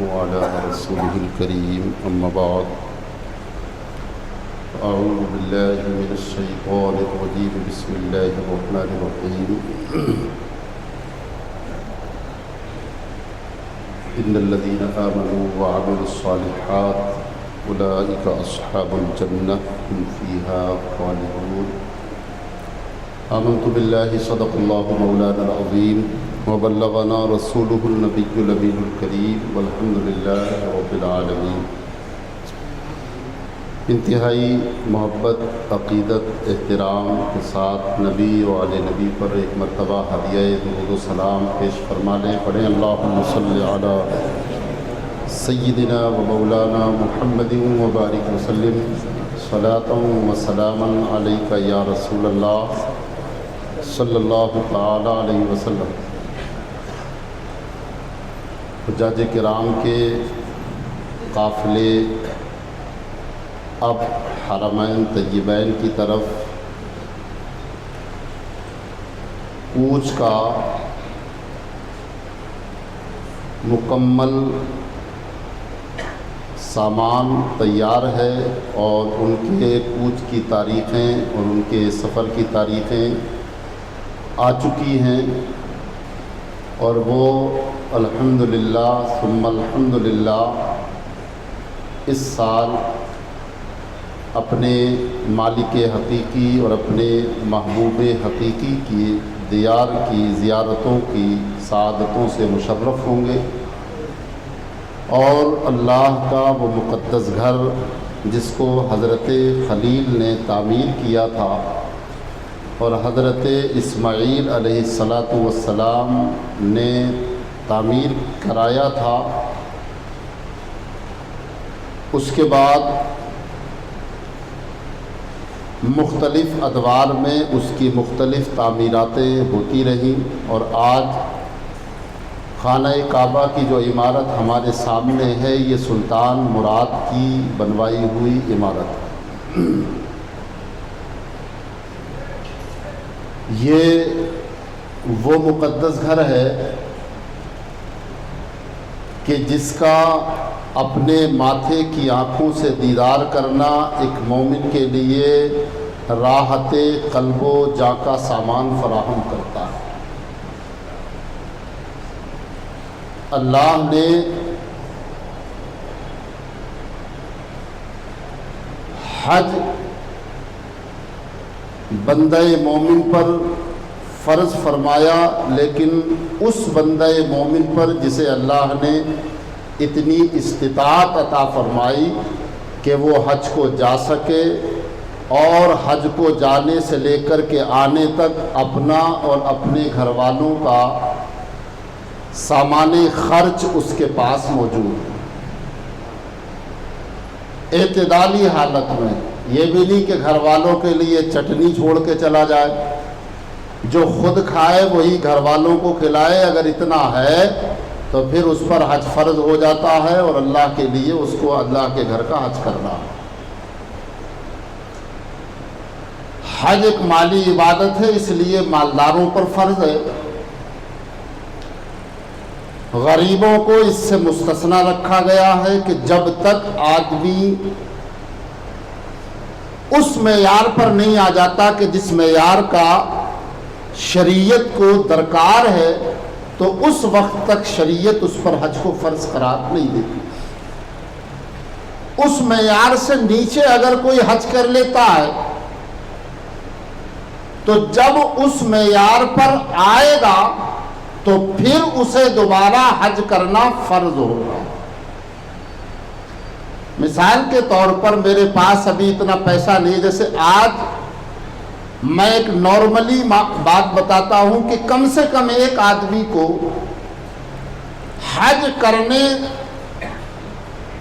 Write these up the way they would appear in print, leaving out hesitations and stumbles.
وعلى رسوله الكريم أما بعد أعوذ بالله من الشيطان الرجيم بسم الله الرحمن الرحيم إن الذين آمنوا وعملوا الصالحات أولئك أصحاب الجنة هم فيها خالدون آمنت بالله صدق الله مولانا العظيم وبلغنا رسوله النبي الأمين الكريم والحمد لله رب العالمين۔ انتہائی محبت، عقیدت، احترام کے ساتھ نبی و آل نبی پر ایک مرتبہ ہدیہ درود و سلام پیش فرما لیں۔ پڑھیں اللہم صلی علی سیدنا و مولانا محمد و بارک وسلم صلاۃ و سلاما علیک یا رسول اللہ صلی اللہ تعالی علیہ وسلم۔ حجاج کرام کے قافلے اب حرمین طیبین کی طرف کوچ کا مکمل سامان تیار ہے اور ان کے کوچ کی تاریخیں اور ان کے سفر کی تاریخیں آ چکی ہیں، اور وہ الحمدللہ ثم الحمدللہ اس سال اپنے مالک حقیقی اور اپنے محبوب حقیقی کی دیار کی زیارتوں کی سعادتوں سے مشرف ہوں گے، اور اللہ کا وہ مقدس گھر جس کو حضرت خلیل نے تعمیر کیا تھا اور حضرت اسماعیل علیہ السلام نے تعمیر کرایا تھا، اس کے بعد مختلف ادوار میں اس کی مختلف تعمیراتیں ہوتی رہیں، اور آج خانہ کعبہ کی جو عمارت ہمارے سامنے ہے یہ سلطان مراد کی بنوائی ہوئی عمارت ہے۔ یہ وہ مقدس گھر ہے کہ جس کا اپنے ماتھے کی آنکھوں سے دیدار کرنا ایک مومن کے لیے راحت قلب و جاں کا سامان فراہم کرتا ہے۔ اللہ نے حج بندہ مومن پر فرض فرمایا، لیکن اس بندہ مومن پر جسے اللہ نے اتنی استطاعت عطا فرمائی کہ وہ حج کو جا سکے، اور حج کو جانے سے لے کر کے آنے تک اپنا اور اپنے گھر والوں کا سامان خرچ اس کے پاس موجود ہے، اعتدالی حالت میں۔ یہ بھی نہیں کہ گھر والوں کے لیے چٹنی چھوڑ کے چلا جائے، جو خود کھائے وہی گھر والوں کو کھلائے، اگر اتنا ہے تو پھر اس پر حج فرض ہو جاتا ہے، اور اللہ کے لیے اس کو اللہ کے گھر کا حج کرنا ہے۔ حج ایک مالی عبادت ہے، اس لیے مالداروں پر فرض ہے، غریبوں کو اس سے مستثنی رکھا گیا ہے کہ جب تک آدمی اس معیار پر نہیں آ جاتا کہ جس معیار کا شریعت کو درکار ہے، تو اس وقت تک شریعت اس پر حج کو فرض قرار نہیں دیتی۔ اس معیار سے نیچے اگر کوئی حج کر لیتا ہے تو جب اس معیار پر آئے گا تو پھر اسے دوبارہ حج کرنا فرض ہوگا۔ مثال کے طور پر میرے پاس ابھی اتنا پیسہ نہیں، جیسے آج میں ایک نارملی بات بتاتا ہوں کہ کم سے کم ایک آدمی کو حج کرنے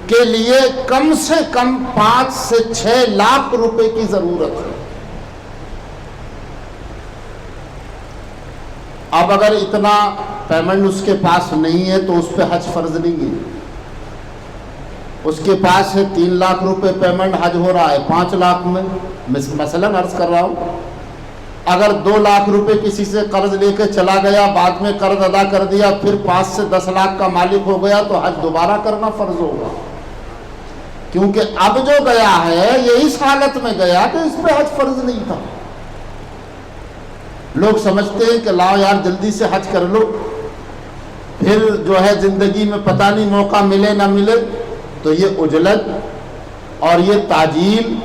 کے لیے کم سے کم 5 سے 6 لاکھ روپے کی ضرورت ہے۔ اب اگر اتنا پیمنٹ اس کے پاس نہیں ہے تو اس پہ حج فرض نہیں ہے۔ اس کے پاس ہے 3 لاکھ روپے پیمنٹ، حج ہو رہا ہے 5 لاکھ میں، مثلاً عرض کر رہا ہوں۔ اگر 2 لاکھ روپے کسی سے قرض لے کے چلا گیا، بعد میں قرض ادا کر دیا، پھر 5 سے 10 لاکھ کا مالک ہو گیا تو حج دوبارہ کرنا فرض ہوگا، کیونکہ اب جو گیا ہے یہ اس حالت میں گیا کہ اس پہ حج فرض نہیں تھا۔ لوگ سمجھتے ہیں کہ لاؤ یار جلدی سے حج کر لو، پھر جو ہے زندگی میں پتہ نہیں موقع ملے نہ ملے، تو یہ عجلت اور یہ تعجیل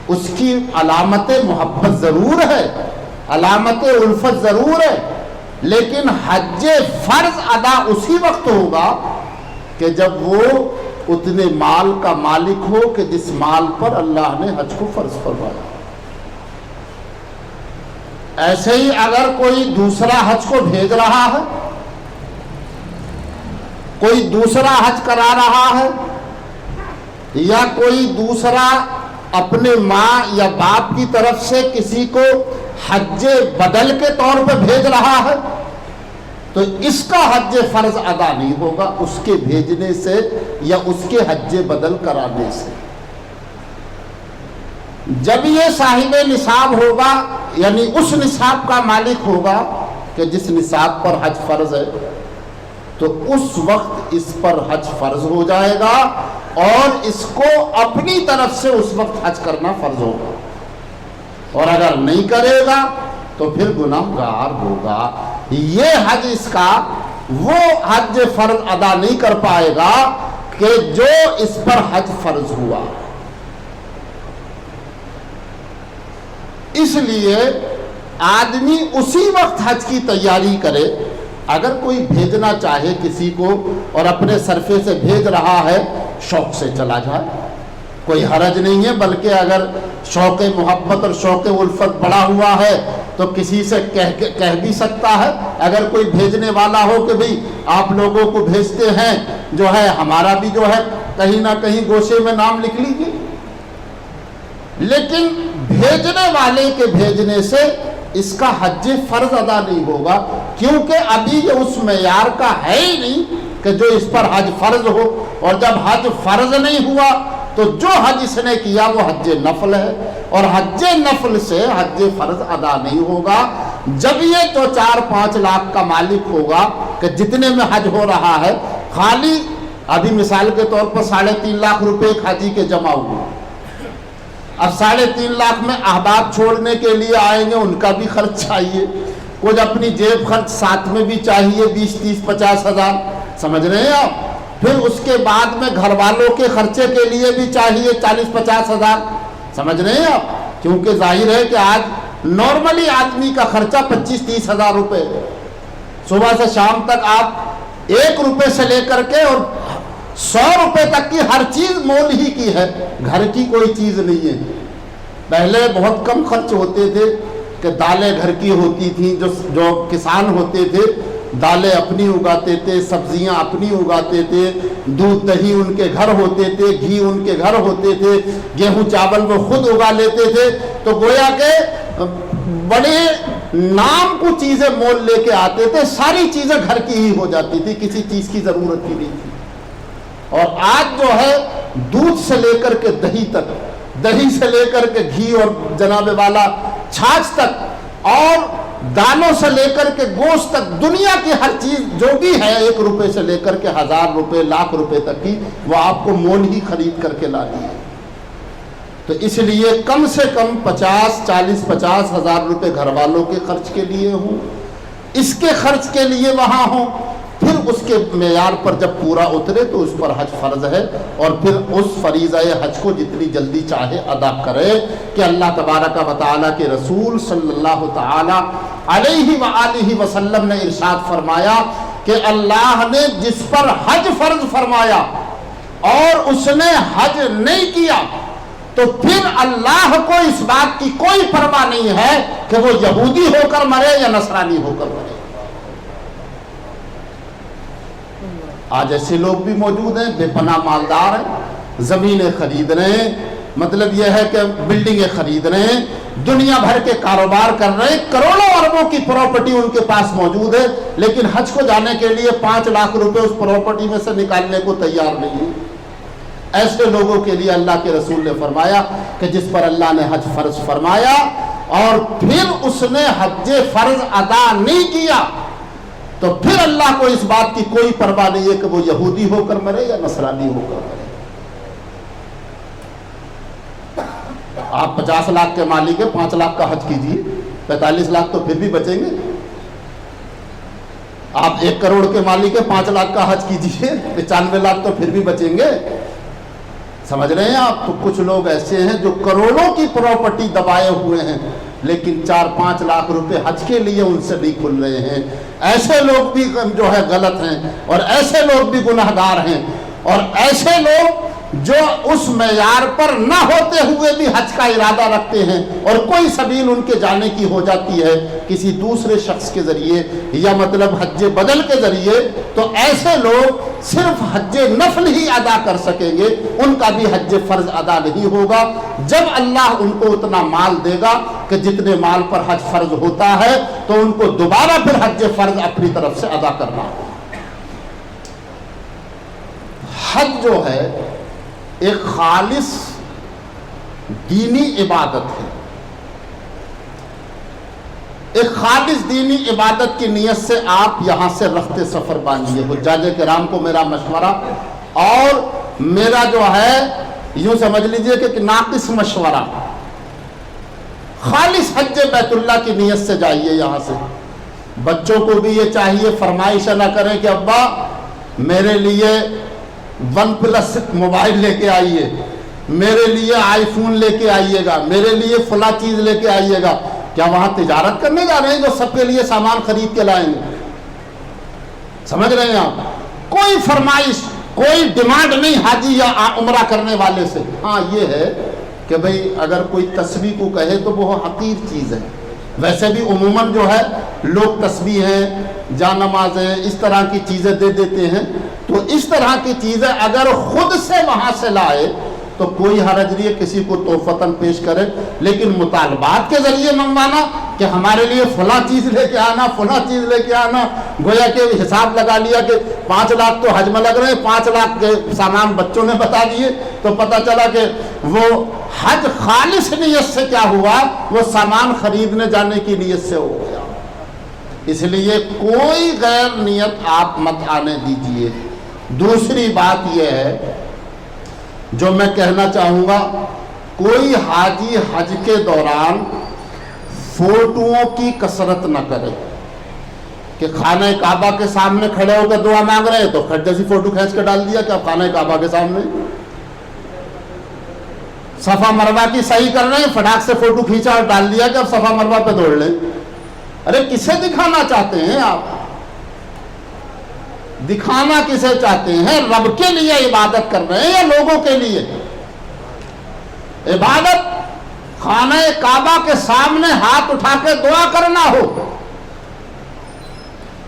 اس کی علامت محبت ضرور ہے، علامت الفت ضرور ہے، لیکن حج فرض ادا اسی وقت ہوگا کہ جب وہ اتنے مال کا مالک ہو کہ جس مال پر اللہ نے حج کو فرض فرمایا۔ ایسے ہی اگر کوئی دوسرا حج کو بھیج رہا ہے، کوئی دوسرا حج کرا رہا ہے، یا کوئی دوسرا اپنے ماں یا باپ کی طرف سے کسی کو حج بدل کے طور پہ بھیج رہا ہے، تو اس کا حج فرض ادا نہیں ہوگا اس کے بھیجنے سے یا اس کے حج بدل کرانے سے۔ جب یہ صاحب نصاب ہوگا، یعنی اس نصاب کا مالک ہوگا کہ جس نصاب پر حج فرض ہے، تو اس وقت اس پر حج فرض ہو جائے گا اور اس کو اپنی طرف سے اس وقت حج کرنا فرض ہوگا، اور اگر نہیں کرے گا تو پھر گناہگار ہوگا۔ یہ حج اس کا وہ حج فرض ادا نہیں کر پائے گا کہ جو اس پر حج فرض ہوا۔ اس لیے آدمی اسی وقت حج کی تیاری کرے۔ اگر کوئی بھیجنا چاہے کسی کو اور اپنے صرفے سے بھیج رہا ہے، شوق سے چلا جائے، کوئی حرج نہیں ہے، بلکہ اگر شوق محبت اور شوق الفت بڑا ہوا ہے تو کسی سے کہہ بھی سکتا ہے۔ اگر کوئی بھیجنے والا ہو کہ بھئی آپ لوگوں کو بھیجتے ہیں، جو ہے ہمارا بھی جو ہے کہیں نہ کہیں گوشے میں نام لکھ لیجیے، لیکن بھیجنے والے کے بھیجنے سے اس کا حج فرض ادا نہیں ہوگا، کیونکہ ابھی یہ اس معیار کا ہے ہی نہیں کہ جو اس پر حج فرض ہو، اور جب حج فرض نہیں ہوا تو جو حج اس نے کیا وہ حج نفل ہے، اور حج نفل سے حج فرض ادا نہیں ہوگا۔ جب یہ جو 4-5 لاکھ کا مالک ہوگا کہ جتنے میں حج ہو رہا ہے، خالی ابھی مثال کے طور پر 3.5 لاکھ روپے ایک حاجی کے جمع ہوئے، اب 3.5 لاکھ میں احباب چھوڑنے کے لیے آئیں گے، ان کا بھی خرچ چاہیے، کچھ اپنی جیب خرچ ساتھ میں بھی چاہیے، 20-30-50 ہزار، سمجھ رہے ہیں آپ؟ پھر اس کے بعد میں گھر والوں کے خرچے کے لیے بھی چاہیے 40-50 ہزار، سمجھ رہے ہیں آپ؟ کیونکہ ظاہر ہے کہ آج نارملی آدمی کا خرچہ 25-30 ہزار روپے، صبح سے شام تک آپ 1 روپے سے لے کر کے اور 100 روپے تک کی ہر چیز مول ہی کی ہے، گھر کی کوئی چیز نہیں ہے۔ پہلے بہت کم خرچ ہوتے تھے کہ دالیں گھر کی ہوتی تھیں، جو کسان ہوتے تھے دالیں اپنی اگاتے تھے، سبزیاں اپنی اگاتے تھے، دودھ دہی ان کے گھر ہوتے تھے، گھی ان کے گھر ہوتے تھے، گیہوں چاول وہ خود اگا لیتے تھے، تو گویا کہ بڑے نام کو چیزیں مول لے کے آتے تھے، ساری چیزیں گھر کی ہی ہو جاتی تھی، کسی چیز کی ضرورت ہی نہیں تھی۔ اور آج جو ہے دودھ سے لے کر کے دہی تک، دہی سے لے کر کے گھی اور جناب والا چھاچھ تک، اور دالوں سے لے کر کے گوشت تک، دنیا کی ہر چیز جو بھی ہے 1 روپے سے لے کر کے 1000 روپے لاکھ روپے تک کی وہ آپ کو مول ہی خرید کر کے لانی ہے۔ تو اس لیے کم سے کم 40 ہزار روپے گھر والوں کے خرچ کے لیے ہوں، اس کے خرچ کے لیے وہاں ہوں، پھر اس کے معیار پر جب پورا اترے تو اس پر حج فرض ہے، اور پھر اس فریضہ حج کو جتنی جلدی چاہے ادا کرے، کہ اللہ تبارک و تعالیٰ کے رسول صلی اللہ تعالی علیہ وآلہ وسلم نے ارشاد فرمایا کہ اللہ نے جس پر حج فرض فرمایا اور اس نے حج نہیں کیا، تو پھر اللہ کو اس بات کی کوئی پرواہ نہیں ہے کہ وہ یہودی ہو کر مرے یا نصرانی ہو کر مرے۔ آج ایسے لوگ بھی موجود ہیں، بے پناہ مالدار ہیں، زمینیں خرید رہے ہیں، مطلب یہ ہے کہ بلڈنگیں خرید رہے ہیں، دنیا بھر کے کاروبار کر رہے ہیں، کروڑوں اربوں کی پراپرٹی ان کے پاس موجود ہے، لیکن حج کو جانے کے لیے 5 لاکھ روپے اس پراپرٹی میں سے نکالنے کو تیار نہیں ہے۔ ایسے لوگوں کے لیے اللہ کے رسول نے فرمایا کہ جس پر اللہ نے حج فرض فرمایا اور پھر اس نے حج فرض ادا نہیں کیا تو پھر اللہ کو اس بات کی کوئی پرواہ نہیں ہے کہ وہ یہودی ہو کر مرے یا نصرانی ہو کر مرے۔ آپ 50 لاکھ کے مالک ہیں، 5 لاکھ کا حج کیجیے، 45 لاکھ تو پھر بھی بچیں گے۔ آپ 1 کروڑ کے مالک ہیں، 5 لاکھ کا حج کیجیے، 95 لاکھ تو پھر بھی بچیں گے۔ سمجھ رہے ہیں آپ؟ تو کچھ لوگ ایسے ہیں جو کروڑوں کی پراپرٹی دبائے ہوئے ہیں لیکن 4-5 لاکھ روپے حج کے لیے ان سے نہیں کھل رہے ہیں۔ ایسے لوگ بھی جو ہے غلط ہیں اور ایسے لوگ بھی گناہگار ہیں، اور ایسے لوگ جو اس معیار پر نہ ہوتے ہوئے بھی حج کا ارادہ رکھتے ہیں اور کوئی سبیل ان کے جانے کی ہو جاتی ہے کسی دوسرے شخص کے ذریعے یا مطلب حج بدل کے ذریعے، تو ایسے لوگ صرف حج نفل ہی ادا کر سکیں گے، ان کا بھی حج فرض ادا نہیں ہوگا جب اللہ ان کو اتنا مال دے گا کہ جتنے مال پر حج فرض ہوتا ہے تو ان کو دوبارہ پھر حج فرض اپنی طرف سے ادا کرنا ہوگا۔ حج جو ہے ایک خالص دینی عبادت ہے، ایک خالص دینی عبادت کی نیت سے آپ یہاں سے رخت سفر باندھیے۔ حجاج کرام کو میرا مشورہ اور میرا جو ہے یوں سمجھ لیجئے کہ ناقص مشورہ، خالص حج بیت اللہ کی نیت سے جائیے یہاں سے۔ بچوں کو بھی یہ چاہیے فرمائش نہ کریں کہ ابا میرے لیے OnePlus موبائل لے کے آئیے، میرے لیے آئی فون لے کے آئیے گا، میرے لیے فلاں چیز لے کے آئیے گا۔ کیا وہاں تجارت کرنے جا رہے ہیں جو سب کے لیے سامان خرید کے لائیں گے؟ سمجھ رہے ہیں آپ؟ کوئی فرمائش، کوئی ڈیمانڈ نہیں حاجی یا عمرہ کرنے والے سے۔ ہاں یہ ہے کہ بھئی اگر کوئی تسبیح کو کہے تو وہ حقیر چیز ہے، ویسے بھی عموماً جو ہے لوگ تسبیح ہیں، جان نمازیں، اس طرح کی چیزیں دے دیتے ہیں، تو اس طرح کی چیزیں اگر خود سے وہاں سے لائے تو کوئی حرج نہیں ہے، کسی کو تحفتاً پیش کرے، لیکن مطالبات کے ذریعے منگوانا کہ ہمارے لیے فلاں چیز لے کے آنا، فلاں چیز لے کے آنا، گویا کہ حساب لگا لیا کہ 5 لاکھ تو حج میں لگ رہے ہیں، 5 لاکھ کے سامان بچوں نے بتا دیے، تو پتہ چلا کہ وہ حج خالص نیت سے کیا ہوا، وہ سامان خریدنے جانے کی نیت سے ہو گیا۔ اس لیے کوئی غیر نیت آپ مت آنے دیجئے۔ دوسری بات یہ ہے جو میں کہنا چاہوں گا، کوئی حاجی حج کے دوران فوٹوؤں کی کثرت نہ کرے کہ خانہ کعبہ کے سامنے کھڑے ہو کر دعا مانگ رہے ہیں تو کھٹ جیسی فوٹو کھینچ کے ڈال دیا کہ آپ خانہ کعبہ کے سامنے، صفا مروہ کی صحیح کر رہے ہیں فٹاک سے فوٹو کھینچا اور ڈال دیا کہ اب صفا مروہ پہ دوڑ لیں۔ ارے کسے دکھانا چاہتے ہیں آپ؟ دکھانا کسے چاہتے ہیں؟ رب کے لیے عبادت کر رہے ہیں یا لوگوں کے لیے؟ عبادت خانہ کعبہ کے سامنے ہاتھ اٹھا کے دعا کرنا ہو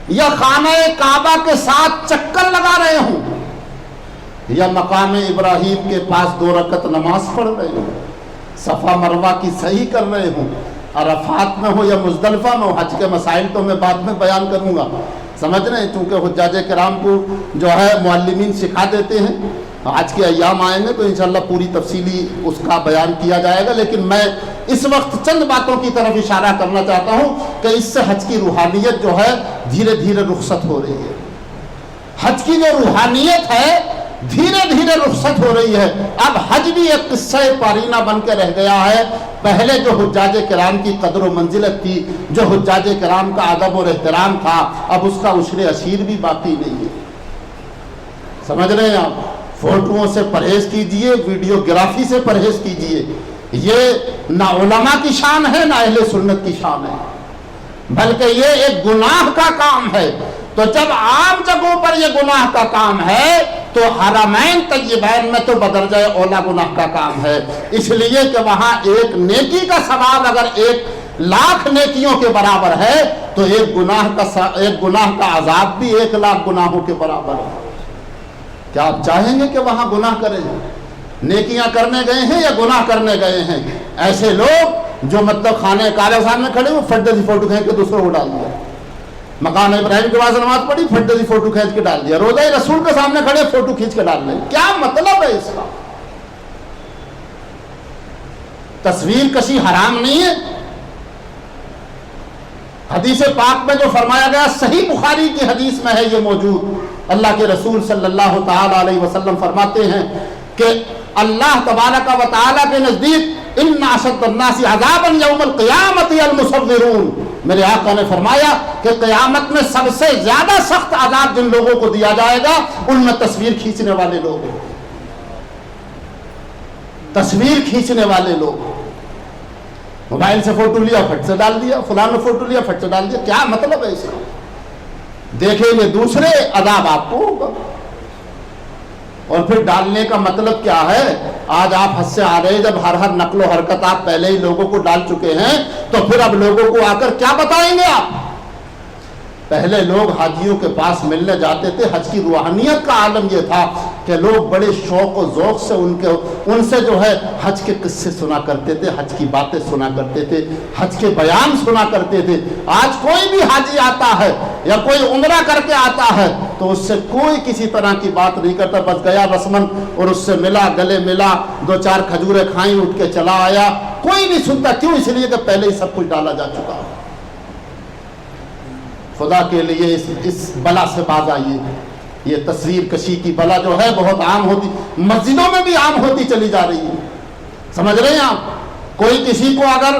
یا خانہ کعبہ کے ساتھ چکر لگا رہے ہوں یا مقام ابراہیم کے پاس 2 رکعت نماز پڑھ رہے ہوں، صفا مروہ کی صحیح کر رہے ہوں، عرفات میں ہو یا مزدلفہ میں ہو، حج کے مسائل تو میں بعد میں بیان کروں گا، سمجھ رہے ہیں؟ چونکہ حجاج کرام کو جو ہے معلمین سکھا دیتے ہیں، آج کے ایام آئیں گے تو انشاءاللہ پوری تفصیلی اس کا بیان کیا جائے گا، لیکن میں اس وقت چند باتوں کی طرف اشارہ کرنا چاہتا ہوں کہ اس سے حج کی روحانیت جو ہے دھیرے دھیرے رخصت ہو رہی ہے۔ حج کی جو روحانیت ہے دھیرے دھیرے رخصت ہو رہی ہے۔ اب حج بھی ایک قصہ پارینہ بن کے رہ گیا ہے۔ پہلے جو حجاج کرام کی قدر و منزلت تھی، جو حجاج کرام کا ادب اور احترام تھا، اب اس کا عشر عشیر بھی باقی نہیں ہے۔ سمجھ رہے ہیں آپ؟ فوٹوؤں سے پرہیز کیجئے، ویڈیوگرافی سے پرہیز کیجئے۔ یہ نہ علماء کی شان ہے نہ اہل سنت کی شان ہے، بلکہ یہ ایک گناہ کا کام ہے۔ تو جب عام جگہوں پر یہ گناہ کا کام ہے تو حرمین طیبین میں تو بدرجہ اولا گناہ کا کام ہے، اس لیے کہ وہاں ایک نیکی کا ثواب اگر 1,00,000 نیکیوں کے برابر ہے تو ایک گناہ کا عذاب بھی 1,00,000 گناہوں کے برابر ہے۔ کیا آپ چاہیں گے کہ وہاں گناہ کریں؟ نیکیاں کرنے گئے ہیں یا گناہ کرنے گئے ہیں؟ ایسے لوگ جو مطلب خانہ کعبہ سامنے کھڑے ہوئے فٹے سی فوٹو کھینچ کے دوسروں کو ڈال دیا، مقام ابراہیم کے پاس نماز پڑھی فٹے سی فوٹو کھینچ کے ڈال دیا، روضہ رسول کے سامنے کھڑے فوٹو کھینچ کے ڈال لیں۔ کیا مطلب ہے اس کا؟ تصویر کشی حرام نہیں ہے؟ حدیث پاک میں جو فرمایا گیا صحیح بخاری کی حدیث میں ہے یہ موجود. اللہ کے رسول صلی اللہ تعالی علیہ وسلم فرماتے ہیں کہ اللہ تبارک و تعالی کے نزدیک ان اشد الناس عذابا یوم القیامت المصورون، میرے آقا نے فرمایا کہ قیامت میں سب سے زیادہ سخت عذاب جن لوگوں کو دیا جائے گا ان میں تصویر کھینچنے والے لوگ ہیں. تصویر کھینچنے والے لوگ، موبائل سے فوٹو لیا پھٹ سے ڈال دیا، فلاں نے فوٹو لیا پھٹ سے ڈال دیا. کیا مطلب ہے اس کا؟ دیکھیں گے دوسرے، عذاب آپ کو ہوگا. اور پھر ڈالنے کا مطلب کیا ہے؟ آج آپ حد سے آ رہے ہیں، جب ہر نقل و حرکت آپ پہلے ہی لوگوں کو ڈال چکے ہیں تو پھر اب لوگوں کو آ کر کیا بتائیں گے آپ؟ پہلے لوگ حاجیوں کے پاس ملنے جاتے تھے، حج کی روحانیت کا عالم یہ تھا کہ لوگ بڑے شوق و ذوق سے ان سے جو ہے حج کے قصے سنا کرتے تھے، حج کی باتیں سنا کرتے تھے، حج کے بیان سنا کرتے تھے. آج کوئی بھی حاجی آتا ہے یا کوئی عمرہ کر کے آتا ہے تو اس سے کوئی کسی طرح کی بات نہیں کرتا، بس گیا رسمن اور اس سے ملا، گلے ملا، 2-4 کھجوریں کھائیں، اٹھ کے چلا آیا. کوئی نہیں سنتا. کیوں؟ اس لیے کہ پہلے ہی سب کچھ ڈالا جا چکا ہے. خدا کے لیے اس بلا سے باز آئیے. یہ تصویر کشی کی بلا جو ہے بہت عام ہوتی، مسجدوں میں بھی عام ہوتی چلی جا رہی ہے. سمجھ رہے ہیں آپ؟ کوئی کسی کو اگر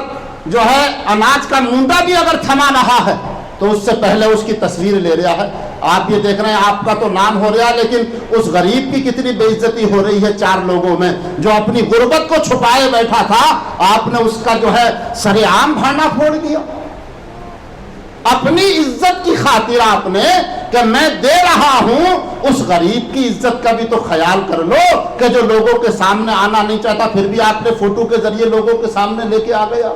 جو ہے اناج کا موندا بھی اگر تھما رہا ہے تو اس سے پہلے اس کی تصویر لے رہا ہے. آپ یہ دیکھ رہے ہیں آپ کا تو نام ہو رہا ہے، لیکن اس غریب کی کتنی بے عزتی ہو رہی ہے 4 لوگوں میں. جو اپنی غربت کو چھپائے بیٹھا تھا، آپ نے اس کا جو ہے سر عام بھرنا پھوڑ دیا. اپنی عزت کی خاطر آپ نے کہ میں دے رہا ہوں، اس غریب کی عزت کا بھی تو خیال کر لو کہ جو لوگوں کے سامنے آنا نہیں چاہتا پھر بھی آپ نے فوٹو کے ذریعے لوگوں کے سامنے لے کے آ گیا.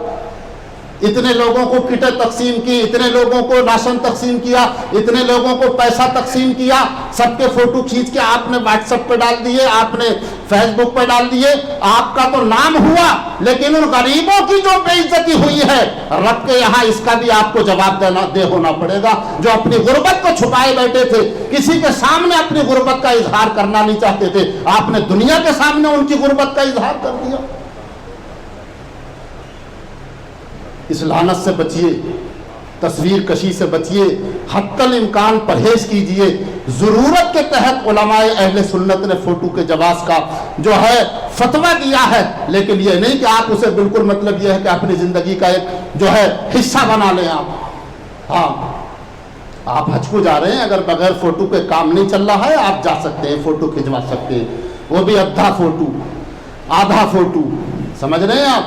اتنے لوگوں کو کٹیں تقسیم کی، اتنے لوگوں کو راشن تقسیم کیا، اتنے لوگوں کو پیسہ تقسیم کیا، سب کے فوٹو کھینچ کے آپ نے واٹس ایپ پہ ڈال دیے، آپ نے فیس بک پہ ڈال دیے. آپ کا تو نام ہوا، لیکن ان غریبوں کی جو بے عزتی ہوئی ہے رب کے یہاں اس کا بھی آپ کو جواب دے ہونا پڑے گا. جو اپنی غربت کو چھپائے بیٹھے تھے، کسی کے سامنے اپنی غربت کا اظہار کرنا نہیں چاہتے تھے، آپ نے دنیا کے سامنے ان کی غربت کا اظہار کر دیا. اس لعنت سے بچیے، تصویر کشی سے بچیے، حتی الامکان پرہیز کیجئے. ضرورت کے تحت علماء اہل سنت نے فوٹو کے جواز کا جو ہے فتویٰ دیا ہے، لیکن یہ نہیں کہ آپ اسے بالکل مطلب یہ ہے کہ اپنی زندگی کا ایک جو ہے حصہ بنا لیں آپ. ہاں، آپ حج کو جا رہے ہیں، اگر بغیر فوٹو کے کام نہیں چل رہا ہے آپ جا سکتے ہیں، فوٹو کھنچوا سکتے ہیں، وہ بھی آدھا فوٹو. سمجھ رہے ہیں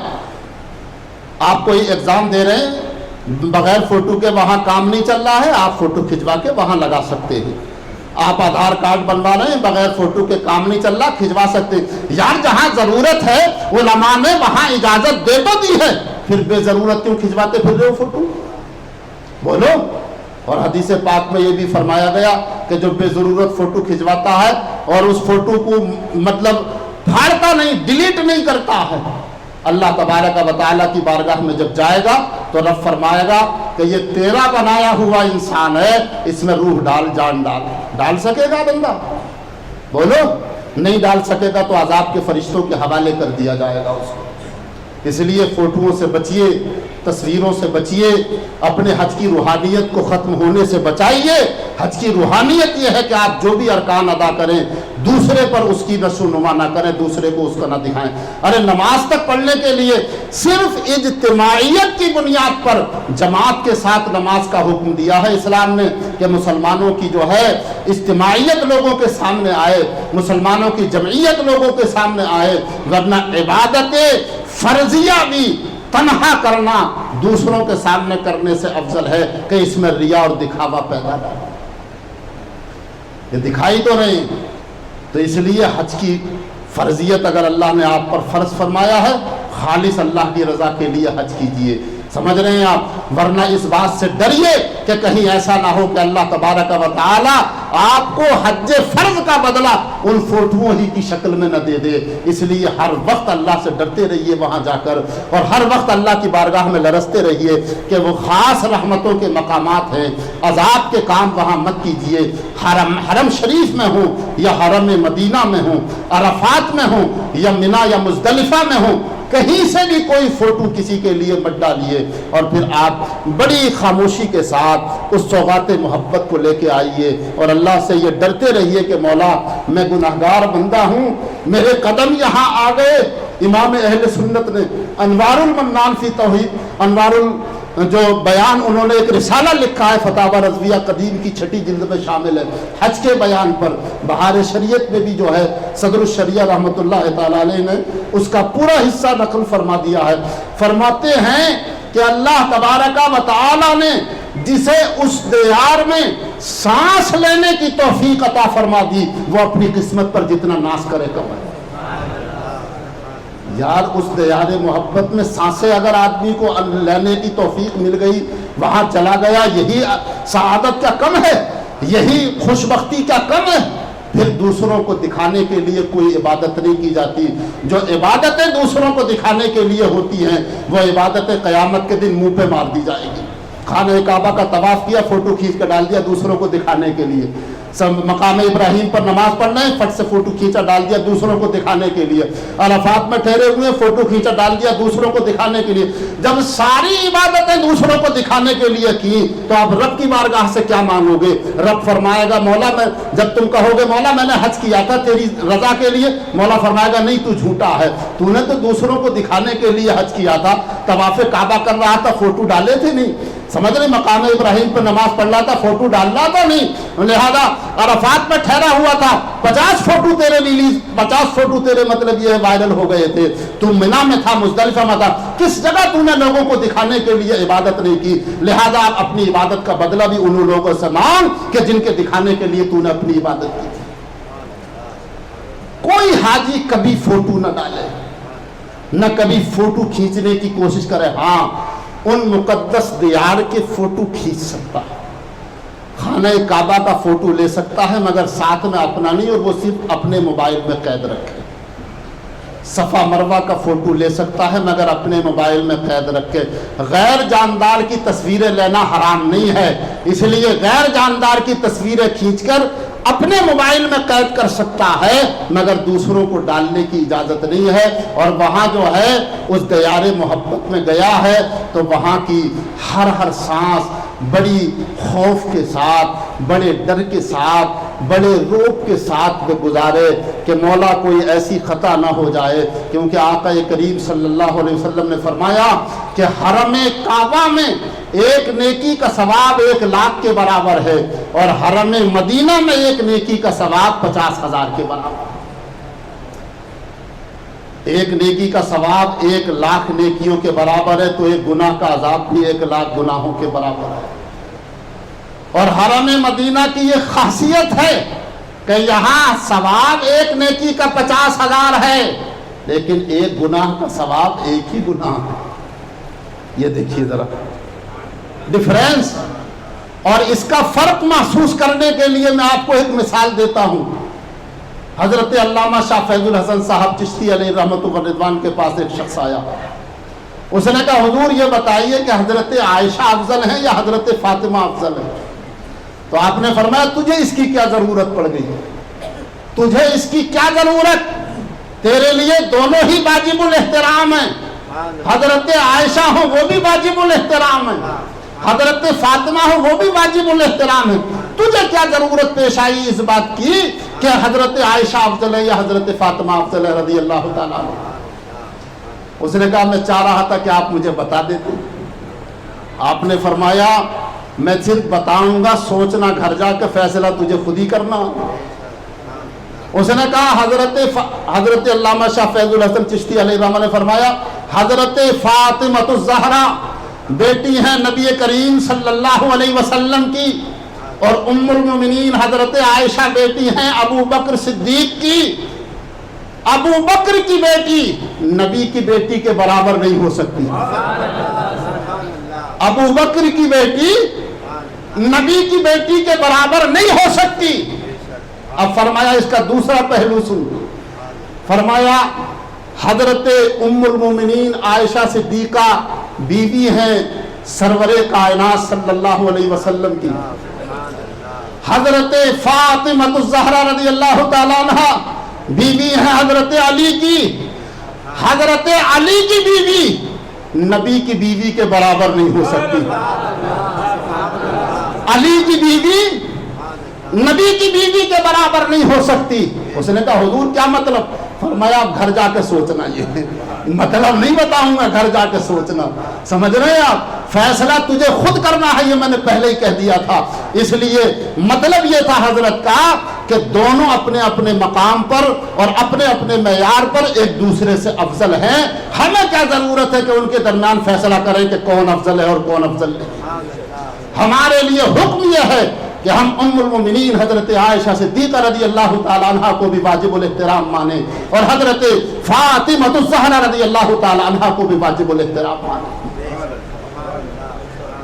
آپ کوئی ایگزام دے رہے ہیں، بغیر فوٹو کے وہاں کام نہیں چل رہا ہے، آپ فوٹو کھنچوا کے وہاں لگا سکتے ہیں. آپ آدھار کارڈ بنوا رہے ہیں، بغیر فوٹو کے کام نہیں چل رہا، کھنچوا سکتے ہیں. یار جہاں ضرورت ہے علماء نے وہاں اجازت دے تو دی ہے، پھر بے ضرورت کیوں کھنچواتے پھر رہے ہو فوٹو؟ بولو. اور حدیث پاک میں یہ بھی فرمایا گیا کہ جو بے ضرورت فوٹو کھنچواتا ہے اور اس فوٹو کو مطلب پھاڑتا نہیں، ڈیلیٹ نہیں کرتا ہے، اللہ تبارک و تعالیٰ کی بارگاہ میں جب جائے گا تو رب فرمائے گا کہ یہ تیرا بنایا ہوا انسان ہے، اس میں روح ڈال، جان ڈال سکے گا بندہ؟ بولو. نہیں ڈال سکے گا تو عذاب کے فرشتوں کے حوالے کر دیا جائے گا اس کو. اس لیے فوٹوؤں سے بچیے، تصویروں سے بچیے، اپنے حج کی روحانیت کو ختم ہونے سے بچائیے. حج کی روحانیت یہ ہے کہ آپ جو بھی ارکان ادا کریں دوسرے پر اس کی نشو نما نہ کریں، دوسرے کو اس کا نہ دکھائیں. ارے نماز تک پڑھنے کے لیے صرف اجتماعیت کی بنیاد پر جماعت کے ساتھ نماز کا حکم دیا ہے اسلام نے کہ مسلمانوں کی جو ہے اجتماعیت لوگوں کے سامنے آئے، مسلمانوں کی جمعیت لوگوں کے سامنے آئے. ورنہ عبادت فرضیہ بھی تنہا کرنا دوسروں کے سامنے کرنے سے افضل ہے کہ اس میں ریا اور دکھاوا پیدا نہ ہو. یہ دکھائی تو نہیں. تو اس لیے حج کی فرضیت اگر اللہ نے آپ پر فرض فرمایا ہے، خالص اللہ کی رضا کے لیے حج کیجئے. سمجھ رہے ہیں آپ؟ ورنہ اس بات سے ڈریے کہ کہیں ایسا نہ ہو کہ اللہ تبارک و تعالی آپ کو حج فرض کا بدلہ ان فوٹوؤں ہی کی شکل میں نہ دے دے. اس لیے ہر وقت اللہ سے ڈرتے رہیے وہاں جا کر، اور ہر وقت اللہ کی بارگاہ میں لرزتے رہیے کہ وہ خاص رحمتوں کے مقامات ہیں. عذاب کے کام وہاں مت کیجیے. حرم شریف میں ہوں یا حرم مدینہ میں ہوں، عرفات میں ہوں یا منا یا مزدلفہ میں ہوں، کہیں سے بھی کوئی فوٹو کسی کے لیے مت ڈالیے، اور پھر آپ بڑی خاموشی کے ساتھ اس سوغات محبت کو لے کے آئیے اور اللہ سے یہ ڈرتے رہیے کہ مولا میں گناہگار بندہ ہوں، میرے قدم یہاں آ گئے۔ امام اہل سنت نے انوار المنان فی توحید، جو بیان انہوں نے ایک رسالہ لکھا ہے، فتاوی رضویہ قدیم کی 6 جلد میں شامل ہے، حج کے بیان پر۔ بہار شریعت میں بھی جو ہے صدر الشریعہ رحمۃ اللہ تعالی علیہ نے اس کا پورا حصہ نقل فرما دیا ہے۔ فرماتے ہیں کہ اللہ تبارک و تعالی نے جسے اس دیار میں سانس لینے کی توفیق عطا فرما دی، وہ اپنی قسمت پر جتنا ناز کرے کم ہے۔ یار اس دیار محبت میں سانسیں اگر آدمی کو لینے کی توفیق مل گئی، وہاں چلا گیا، یہی سعادت کیا کم ہے؟ یہی خوش بختی کیا کم ہے؟ پھر دوسروں کو دکھانے کے لیے کوئی عبادت نہیں کی جاتی۔ جو عبادتیں دوسروں کو دکھانے کے لیے ہوتی ہیں، وہ عبادتیں قیامت کے دن منہ پہ مار دی جائے گی۔ خانہ کعبہ کا طواف کیا، فوٹو کھینچ کر ڈال دیا دوسروں کو دکھانے کے لیے۔ مقام ابراہیم پر نماز پڑھنا ہے، فٹ سے فوٹو کھینچا ڈال دیا دوسروں کو دکھانے کے لیے۔ عرفات میں ٹھہرے ہوئے، فوٹو کھینچا ڈال دیا دوسروں کو دکھانے کے لیے۔ جب ساری عبادتیں دوسروں کو دکھانے کے لیے کی تو آپ رب کی بارگاہ سے کیا مانگو گے؟ رب فرمائے گا مولا میں، جب تم کہو گے مولا میں نے حج کیا تھا تیری رضا کے لیے، مولا فرمائے گا نہیں، تو جھوٹا ہے، تو نے تو دوسروں کو دکھانے کے لیے حج کیا تھا، طواف کعبہ کر رہا تھا، فوٹو ڈالے تھے نہیں، سمجھ رہے؟ مقام ابراہیم پر نماز پڑھ رہا تھا، فوٹو ڈالنا تھا نہیں، لہذا عرفات میں ٹھہرا ہوا تھا، 50 فوٹو تیرے ریلیز، 50 فوٹو تیرے مطلب یہ وائرل ہو گئے تھے، تو منی میں تھا، مزدلفہ میں تھا، کس جگہ تو نے لوگوں کو دکھانے کے لیے عبادت نہیں کی؟ لہذا اپنی عبادت کا بدلہ بھی انہوں لوگوں سے مانگ کہ جن کے دکھانے کے لیے تو نے اپنی عبادت کی تھی۔ کوئی حاجی کبھی فوٹو نہ ڈالے، نہ کبھی فوٹو کھینچنے کی کوشش کرے۔ ہاں ان مقدس دیار کے فوٹو کھینچ سکتا ہے، خانہ کعبہ کا فوٹو لے سکتا ہے، مگر ساتھ میں اپنا نہیں، اور وہ صرف اپنے موبائل میں قید رکھے۔ صفا مروہ کا فوٹو لے سکتا ہے مگر اپنے موبائل میں قید رکھے۔ غیر جاندار کی تصویریں لینا حرام نہیں ہے، اس لیے غیر جاندار کی تصویریں کھینچ کر اپنے موبائل میں قید کر سکتا ہے، مگر دوسروں کو ڈالنے کی اجازت نہیں ہے۔ اور وہاں جو ہے اس دیار محبت میں گیا ہے تو وہاں کی ہر سانس بڑی خوف کے ساتھ، بڑے ڈر کے ساتھ، بڑے روب کے ساتھ وہ گزارے کہ مولا کوئی ایسی خطا نہ ہو جائے، کیونکہ آقا کریم صلی اللہ علیہ وسلم نے فرمایا کہ حرم کعبہ میں ایک نیکی کا ثواب 1,00,000 کے برابر ہے، اور حرم مدینہ میں ایک نیکی کا ثواب 50,000 کے برابر ہے۔ ایک نیکی کا ثواب 1,00,000 نیکیوں کے برابر ہے، تو ایک گناہ کا عذاب بھی 1,00,000 گناہوں کے برابر ہے۔ اور حرم مدینہ کی یہ خاصیت ہے کہ یہاں ثواب ایک نیکی کا 50,000 ہے، لیکن ایک گناہ کا ثواب ایک ہی گناہ ہے۔ یہ دیکھیے ذرا ڈفرینس، اور اس کا فرق محسوس کرنے کے لیے میں آپ کو ایک مثال دیتا ہوں۔ حضرت علامہ شاہ فیض الحسن صاحب چشتی علیہ رحمۃ و رضوان کے پاس ایک شخص آیا، اس نے کہا حضور یہ بتائیے کہ حضرت عائشہ افضل ہیں یا حضرت فاطمہ افضل ہیں؟ تو آپ نے فرمایا تجھے اس کی کیا ضرورت پڑ گئی، تجھے اس کی کیا ضرورت، تیرے لیے دونوں ہی واجب الاحترام ہیں، حضرت عائشہ ہوں وہ بھی واجب الاحترام ہیں، حضرت فاطمہ ہوں وہ بھی واجب الاحترام ہیں، تجھے کیا ضرورت پیش آئی اس بات کی کہ حضرت عائشہ افضل ہے یا حضرت فاطمہ افضل ہے رضی اللہ تعالیٰ عنہ؟ اس نے کہا میں چاہ رہا تھا کہ آپ مجھے بتا دیتے۔ آپ نے فرمایا میں صرف بتاؤں گا، سوچنا گھر جا کے فیصلہ تجھے خود ہی کرنا۔ اس نے کہا حضرت علامہ شاہ فیض الحسن چشتی علیہ الرحمہ نے فرمایا حضرت فاطمہ الزہرا بیٹی ہیں نبی کریم صلی اللہ علیہ وسلم کی، اور ام المومنین حضرت عائشہ بیٹی ہیں ابو بکر صدیق کی۔ ابو بکر کی بیٹی نبی کی بیٹی کے برابر نہیں ہو سکتی، ابو بکر کی بیٹی نبی کی بیٹی کے برابر نہیں ہو سکتی۔ اب فرمایا اس کا دوسرا پہلو سن، فرمایا حضرت ام المومنین عائشہ صدیقہ بیوی ہیں سرور کائنات صلی اللہ علیہ وسلم کی، حضرت فاطمہ الزہرا رضی اللہ تعالیٰ عنہ بیوی ہیں حضرت علی کی، حضرت علی کی بیوی نبی کی بیوی کے برابر نہیں ہو سکتی. علی کی بیوی نبی کی بیوی کے برابر نہیں ہو سکتی. اس نے کہا حضور کیا مطلب؟ فرمایا آپ گھر جا کے سوچنا. یہ مطلب نہیں بتاؤں گا، گھر جا کے سوچنا. سمجھ رہے ہیں آپ؟ فیصلہ تجھے خود کرنا ہے، یہ میں نے پہلے ہی کہہ دیا تھا. اس لیے مطلب یہ تھا حضرت کا کہ دونوں اپنے اپنے مقام پر اور اپنے اپنے معیار پر ایک دوسرے سے افضل ہیں. ہمیں کیا ضرورت ہے کہ ان کے درمیان فیصلہ کریں کہ کون افضل ہے اور کون افضل نہیں. ہمارے لیے حکم یہ ہے کہ ہم ام المومنین حضرت عائشہ صدیقہ رضی اللہ تعالی عنہ کو بھی واجب الاحترام مانیں اور حضرت فاطمہ الزہرا رضی اللہ تعالی عنہ کو بھی واجب الاحترام مانیں.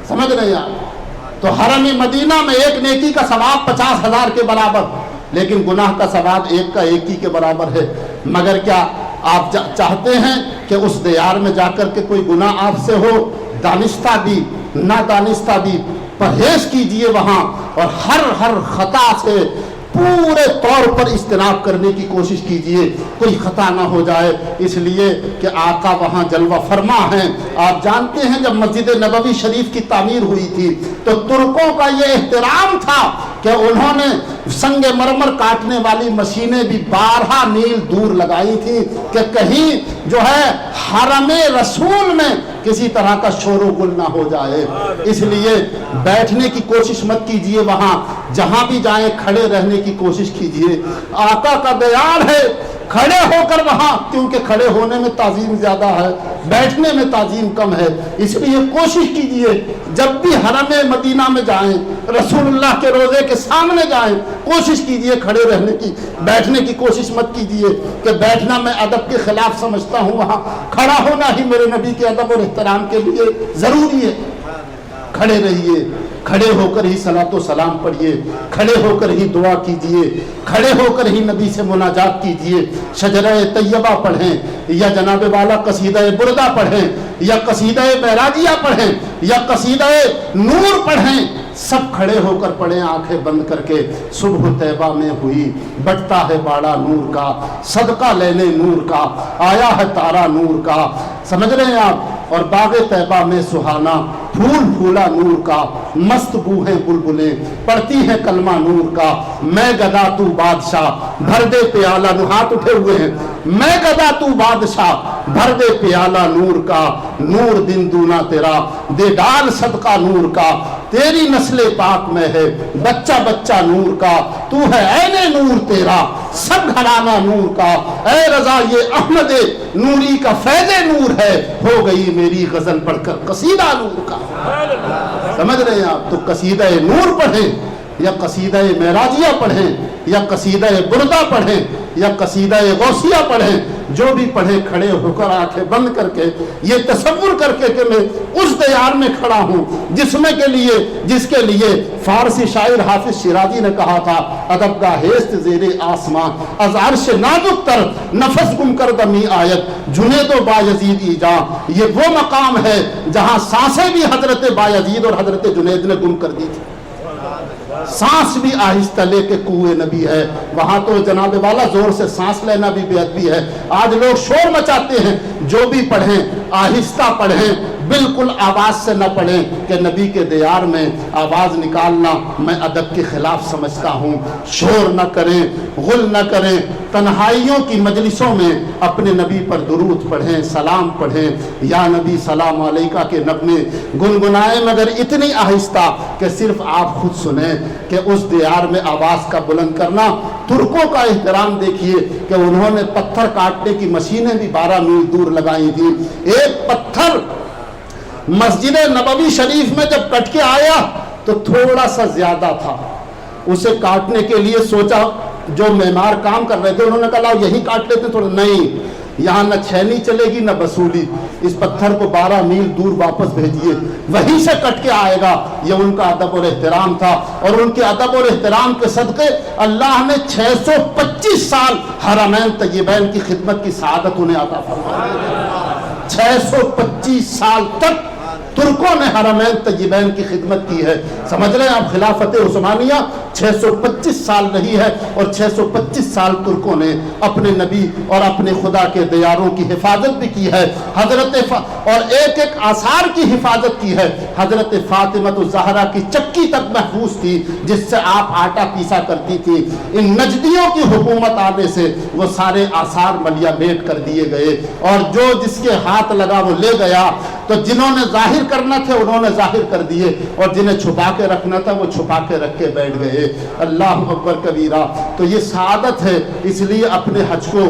سمجھ رہے ہیں آپ؟ تو حرم مدینہ میں ایک نیکی کا ثواب 50,000 کے برابر، لیکن گناہ کا ثواب ایک کا ایک ہی کے برابر ہے. مگر کیا آپ چاہتے ہیں کہ اس دیار میں جا کر کے کوئی گناہ آپ سے ہو؟ دانستہ بھی نادانستہ بھی پرہیز کیجئے وہاں، اور ہر خطا سے پورے طور پر اجتناب کرنے کی کوشش کیجئے، کوئی خطا نہ ہو جائے. اس لیے کہ آقا وہاں جلوہ فرما ہیں. آپ جانتے ہیں جب مسجد نبوی شریف کی تعمیر ہوئی تھی تو ترکوں کا یہ احترام تھا کہ انہوں نے سنگ مرمر کاٹنے والی مشینیں بھی 12 میل دور لگائی تھی کہ کہیں جو ہے حرم رسول میں کسی طرح کا شور و گل نہ ہو جائے. اس لیے بیٹھنے کی کوشش مت کیجئے وہاں، جہاں بھی جائیں کھڑے رہنے کی کوشش کیجئے. آقا کا دیار ہے، کھڑے ہو کر وہاں، کیونکہ کھڑے ہونے میں تعظیم زیادہ ہے، بیٹھنے میں تعظیم کم ہے. اس لیے کوشش کیجئے جب بھی حرم مدینہ میں جائیں، رسول اللہ کے روضے کے سامنے جائیں، کوشش کیجئے کھڑے رہنے کی. بیٹھنے کی کوشش مت کیجئے کہ بیٹھنا میں ادب کے خلاف سمجھتا ہوں، وہاں کھڑا ہونا ہی میرے نبی کے ادب اور احترام کے لیے ضروری ہے. کھڑے رہیے، کھڑے ہو کر ہی صلاۃ و سلام پڑھیے، کھڑے ہو کر ہی دعا کیجئے، کھڑے ہو کر ہی نبی سے مناجات کیجئے. شجرہ طیبہ پڑھیں یا جناب والا قصیدہ بردہ پڑھیں یا قصیدہ معراجیہ پڑھیں یا قصیدہ نور پڑھیں، سب کھڑے ہو کر پڑھیں آنکھیں بند کر کے. صبح طیبہ میں ہوئی بٹتا ہے باڑا نور کا، صدقہ لینے نور کا، آیا ہے تارا نور کا. سمجھ رہے ہیں آپ؟ اور باغ طیبہ میں سہانا پھول پھولا نور کا، مست بو ہیں بلبلیں پڑھتی ہیں کلمہ نور کا. میں گدا تو بادشاہ بھر دے پیالہ، ہاتھ اٹھے ہوئے ہیں، میں گدا تو بادشاہ بھر دے پیالہ نور کا. نور دن دونا تیرا دے ڈال صدقہ نور کا. تیری نسل پاک میں ہے بچہ بچہ نور کا. تو ہے عین نور تیرا سب گھرانہ نور کا. اے رضا یہ احمد نوری کا فیض نور ہے، ہو گئی میری غزل پڑھ کر قصیدہ نور کا. سمجھ رہے ہیں آپ؟ تو قصیدہ نور پڑھیں یا قصیدہ معراجیہ پڑھیں یا قصیدہ بردہ پڑھیں یا قصیدہ غوثیہ پڑھیں، جو بھی پڑھیں کھڑے ہو کر آنکھیں بند کر کے یہ تصور کر کے کہ میں اس دیار میں کھڑا ہوں جس کے لیے فارسی شاعر حافظ شیرازی نے کہا تھا، ادب کا ہیست زیر آسمان از عرش نازک تر نفس گم کر دمی آیت جنید و بایزید ایجا. یہ وہ مقام ہے جہاں سانسیں بھی حضرت بایزید اور حضرت جنید نے گم کر دی تھی. سانس بھی آہستہ لے کے کوئے نبی ہے. وہاں تو جناب والا زور سے سانس لینا بھی بے ادبی ہے. آج لوگ شور مچاتے ہیں. جو بھی پڑھیں آہستہ پڑھیں، بالکل آواز سے نہ پڑھیں کہ نبی کے دیار میں آواز نکالنا میں ادب کے خلاف سمجھتا ہوں. شور نہ کریں، غل نہ کریں. تنہائیوں کی مجلسوں میں اپنے نبی پر درود پڑھیں، سلام پڑھیں، یا نبی سلام علیکہ کے نغمے گنگنائیں، مگر اتنی آہستہ کہ صرف آپ خود سنیں کہ اس دیار میں آواز کا بلند کرنا. ترکوں کا احترام دیکھیے کہ انہوں نے پتھر کاٹنے کی مشینیں بھی 12 میل دور لگائی تھی. ایک پتھر مسجد نبوی شریف میں جب کٹ کے آیا تو تھوڑا سا زیادہ تھا. اسے کاٹنے کے لیے سوچا، جو معمار کام کر رہے تھے انہوں نے کہا لاؤ یہی کاٹ لیتے تھوڑا. نہیں، یہاں نہ چھینی چلے گی نہ وصولی. اس پتھر کو 12 میل دور واپس بھیجیے، وہیں سے کٹ کے آئے گا. یہ ان کا ادب اور احترام تھا، اور ان کے ادب اور احترام کے صدقے اللہ نے 625 سال حرمین طیبین کی خدمت کی سعادت انہیں عطا فرمائی. 625 سال تک ترکوں نے حرمین طیبین کی خدمت کی ہے. سمجھ رہے ہیں آپ, خلافت عثمانیہ 625 سال رہی ہے اور 625 سال ترکوں نے اپنے نبی اور اپنے خدا کے دیاروں کی حفاظت بھی کی ہے. اور ایک ایک آثار کی حفاظت کی ہے. حضرت فاطمہ الزہرا کی چکی تک محفوظ تھی جس سے آپ آٹا پیسا کرتی تھی. ان نجدیوں کی حکومت آنے سے وہ سارے آثار ملیا میٹ کر دیے گئے, اور جو جس کے ہاتھ لگا وہ لے گیا. تو جنہوں نے ظاہر کرنا تھے انہوں نے ظاہر کر دیے, اور جنہیں چھپا کے رکھنا تھا وہ چھپا کے رکھ کے بیٹھ گئے. اللہ اکبر کبیرہ. تو یہ سعادت ہے, اس لیے اپنے حج کو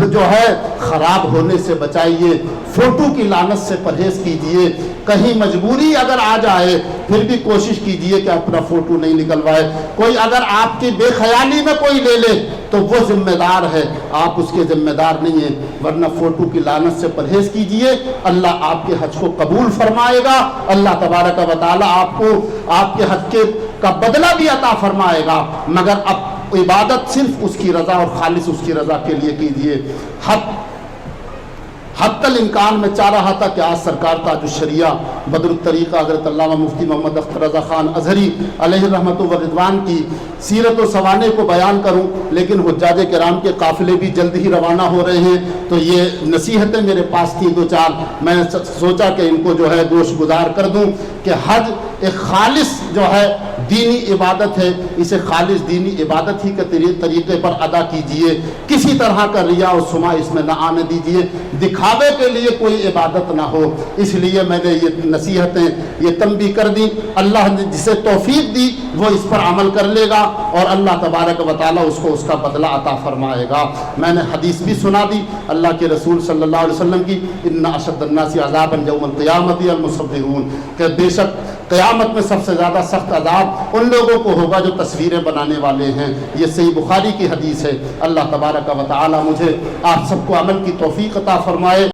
جو ہے خراب ہونے سے بچائیے, فوٹو کی لعنت سے پرہیز کیجئے. کہیں مجبوری اگر آ جائے پھر بھی کوشش کیجئے کہ اپنا فوٹو نہیں نکلوائے. کوئی اگر آپ کی بے خیالی میں کوئی لے لے تو وہ ذمہ دار ہے, آپ اس کے ذمہ دار نہیں ہیں. ورنہ فوٹو کی لعنت سے پرہیز کیجئے, اللہ آپ کے حج کو قبول فرمائے گا. اللہ تبارک و تعالی آپ کو آپ کے حج کا بدلہ بھی عطا فرمائے گا, مگر اب عبادت صرف اس کی رضا اور خالص اس کی رضا کے لیے کیجئے. حتی الامکان میں چاہ رہا تھا کہ آج سرکار تاج الشریعہ بدر الطریقہ حضرت علامہ مفتی محمد اختر رضا خان ازہری علیہ رحمت و رضوان کی سیرت و سوانح کو بیان کروں, لیکن حجاج کرام کے قافلے بھی جلد ہی روانہ ہو رہے ہیں. تو یہ نصیحتیں میرے پاس تھیں دو چار, میں نے سوچا کہ ان کو جو ہے گوش گزار کر دوں کہ حج ایک خالص جو ہے دینی عبادت ہے. اسے خالص دینی عبادت ہی کے طریقے پر ادا کیجئے. کسی طرح کا ریا و سما اس میں نہ آنے دیجئے, دکھاوے کے لیے کوئی عبادت نہ ہو. اس لیے میں نے یہ نصیحتیں یہ تنبیہ کر دی. اللہ نے جسے توفیق دی وہ اس پر عمل کر لے گا, اور اللہ تبارک و تعالی اس کو اس کا بدلہ عطا فرمائے گا. میں نے حدیث بھی سنا دی اللہ کے رسول صلی اللہ علیہ وسلم کی, ان اشد الناس عذابا یوم القیامت المصورون, کہ بے شک قیامت میں سب سے زیادہ سخت عذاب ان لوگوں کو ہوگا جو تصویریں بنانے والے ہیں. یہ صحیح بخاری کی حدیث ہے. اللہ تبارک و تعالی مجھے آپ سب کو عمل کی توفیق عطا فرمائے.